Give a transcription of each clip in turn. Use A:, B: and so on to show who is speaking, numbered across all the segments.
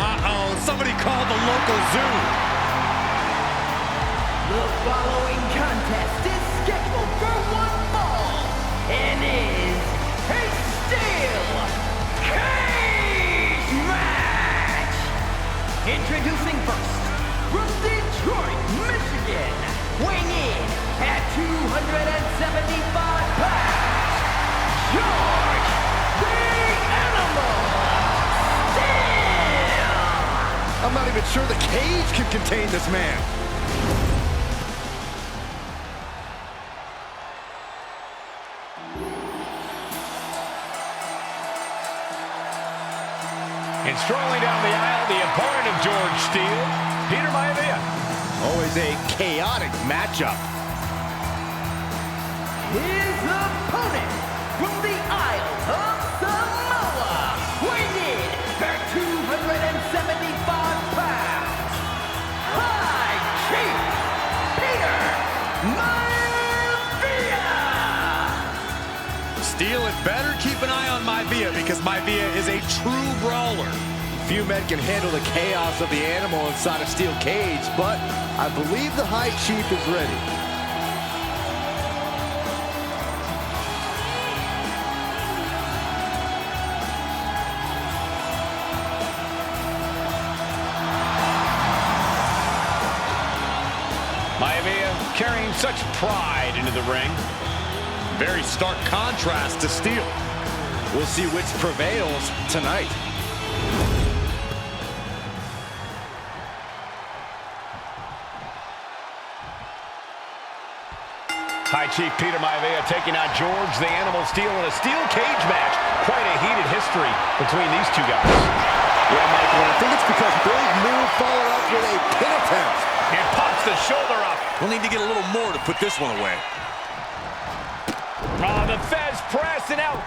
A: Uh-oh, somebody called the local zoo.
B: The following contest is scheduled for one fall and is a steel cage match. Introducing first, from Detroit, Michigan, weighing in at 275 pounds, George the Animal Steele.
A: I'm not even sure the cage can contain this man.
C: And strolling down the aisle, the opponent of George Steele, Peter Maivia.
A: Always a chaotic matchup.
B: His opponent from the Isle of Samoa, weighing in at 275 pounds, High Chief Peter Maivia.
A: Steele had better keep an eye on Maivia because Maivia is a true brawler. Few men can handle the chaos of the animal inside a steel cage, but I believe the High Chief is ready.
C: Maivia carrying such pride into the ring.
A: Very stark contrast to Steele. We'll see which prevails tonight.
C: High Chief Peter Maivia taking on George the Animal Steele in a steel cage match. Quite a heated history between these two guys.
A: Yeah, Michael, I think it's because big move followed up with a pin attempt.
C: And pops the shoulder up.
A: We'll need to get a little more to put this one away.
C: Oh, the Fez press, and now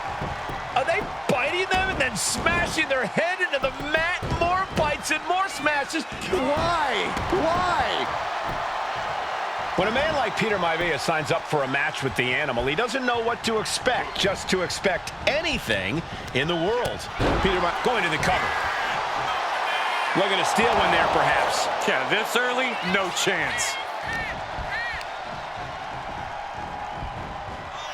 C: are they biting them and then smashing their head into the mat? More bites and more smashes.
A: Why? Why?
C: When a man like Peter Maivia signs up for a match with the Animal, he doesn't know what to expect, just to expect anything in the world. Peter going to the cover. Looking to steal one there, perhaps.
A: Yeah, this early, no chance.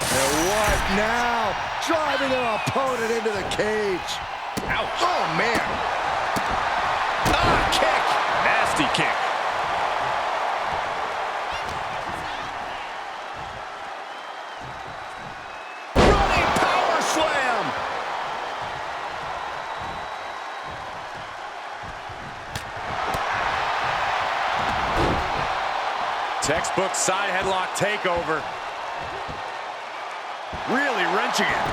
A: And what now? Driving their opponent into the cage.
C: Ouch.
A: Oh, man. Ah, kick. Nasty kick. Textbook side headlock takeover. Really wrenching it.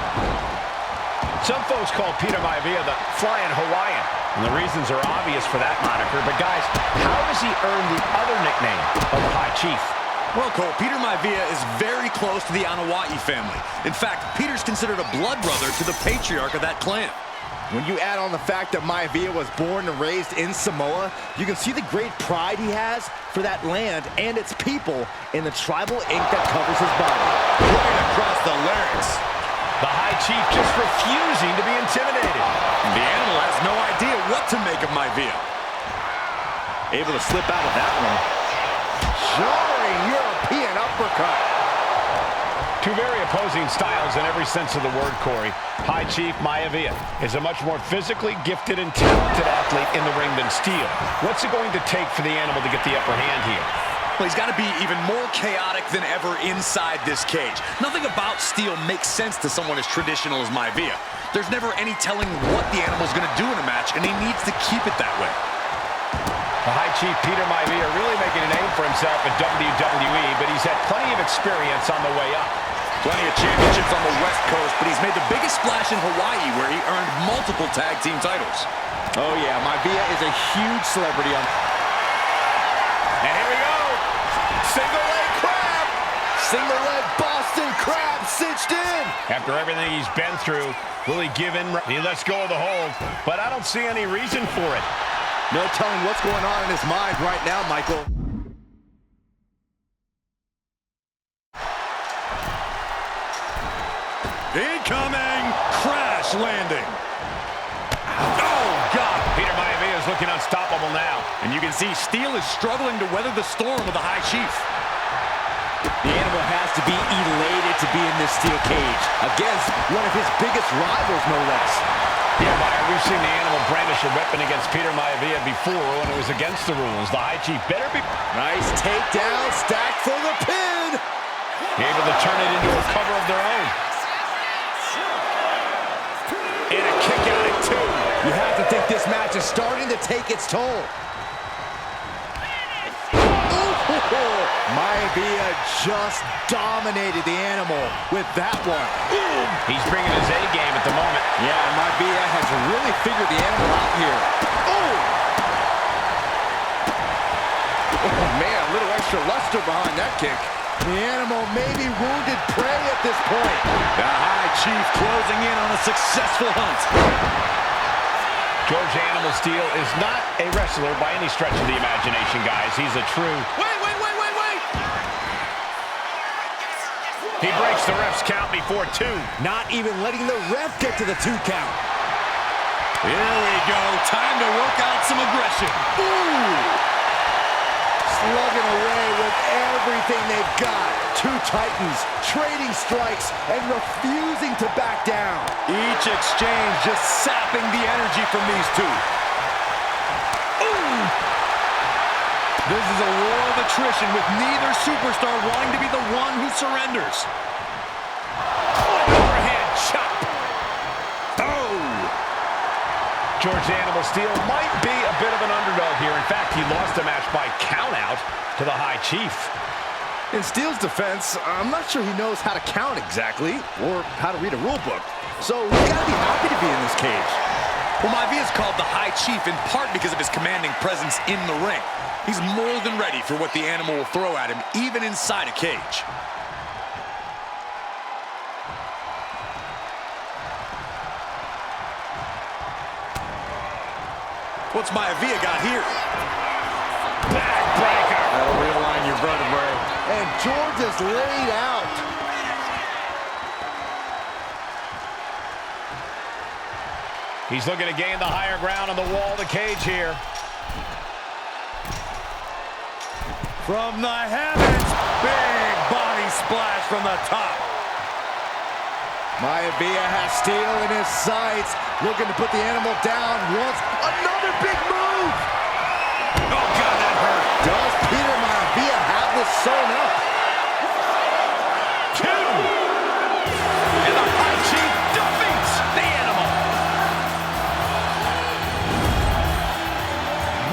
C: Some folks call Peter Maivia the Flying Hawaiian, and the reasons are obvious for that moniker. But guys, how does he earn the other nickname of the High Chief?
A: Well, Cole, Peter Maivia is very close to the Anawa'i family. In fact, Peter's considered a blood brother to the patriarch of that clan. When you add on the fact that Maivia was born and raised in Samoa, you can see the great pride he has for that land and its people in the tribal ink that covers his body. Right across the larynx.
C: The High Chief just refusing to be intimidated.
A: The Animal has no idea what to make of Maivia. Able to slip out of that one. Jarring European uppercut.
C: Two very opposing styles in every sense of the word, Corey. High Chief Maivia is a much more physically gifted and talented athlete in the ring than Steele. What's it going to take for the Animal to get the upper hand here?
A: Well, he's got to be even more chaotic than ever inside this cage. Nothing about Steele makes sense to someone as traditional as Maivia. There's never any telling what the Animal's going to do in a match, and he needs to keep it that way.
C: The High Chief Peter Maivia really making a name for himself at WWE, but he's had plenty of experience on the way up.
A: Plenty of championships on the West Coast, but he's made the biggest splash in Hawaii, where he earned multiple tag team titles. Oh yeah, Maivia is a huge celebrity on...
C: And here we go! Single leg crab!
A: Single leg Boston crab cinched in!
C: After everything he's been through, will he give in? He lets go of the hold, but I don't see any reason for it.
A: No telling what's going on in his mind right now, Michael. Incoming crash landing. Oh, God.
C: Peter Maivia is looking unstoppable now.
A: And you can see Steele is struggling to weather the storm of the High Chief.
D: The Animal has to be elated to be in this steel cage against one of his biggest rivals, no less.
C: Yeah, Meyer, we've seen the Animal brandish a weapon against Peter Maivia before when it was against the rules. The High Chief better be...
D: Nice takedown, stacked for the pin.
C: Able to turn it into a cover of their own. And a kick out at 2.
D: You have to think this match is starting to take its toll. Maivia just dominated the Animal with that one. Ooh.
C: He's bringing his A game at the moment.
D: Yeah, Maivia has really figured the Animal out here. Oh!
A: Oh, man, a little extra luster behind that kick.
D: The Animal may be wounded prey at this point.
A: The High Chief closing in on a successful hunt.
C: George Animal Steele is not a wrestler by any stretch of the imagination, guys. He's a true...
A: Wait!
C: He breaks the ref's count before 2.
D: Not even letting the ref get to the 2 count.
A: Here we go. Time to work out some aggression.
D: Ooh! Slugging away with everything they've got. 2 Titans trading strikes and refusing to back down.
A: Each exchange just sapping the energy from these 2. Ooh! This is a war of attrition with neither superstar wanting to be the one who surrenders.
C: Overhand chop. Oh! George Animal Steele might be a bit of an underdog here. In fact, he lost the match by countout to the High Chief.
A: In Steele's defense, I'm not sure he knows how to count exactly or how to read a rule book. So he's got to be happy to be in this cage. Well, Maivia is called the High Chief in part because of his commanding presence in the ring. He's more than ready for what the Animal will throw at him, even inside a cage. What's Maivia got here?
C: Backbreaker.
A: That'll realign your vertebrae.
D: And George is laid out.
C: He's looking to gain the higher ground on the wall of the cage here.
A: From the heavens, big body splash from the top.
D: Maivia has Steele in his sights, looking to put the Animal down once. Another big move!
A: Oh, God, that hurt.
D: Does Peter Maivia have this sewn up?
C: 2! And the High Chief defeats the Animal.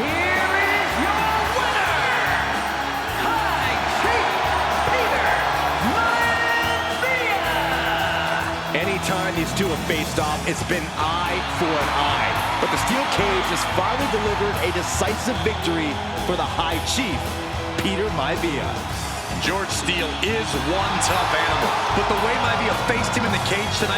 B: Here is your winner, High Chief Peter Maivia.
D: Anytime these 2 have faced off, it's been eye for an eye. But the steel cage has finally delivered a decisive victory for the High Chief, Peter Maivia.
A: George Steele is one tough animal, but the way Maivia faced him in the cage tonight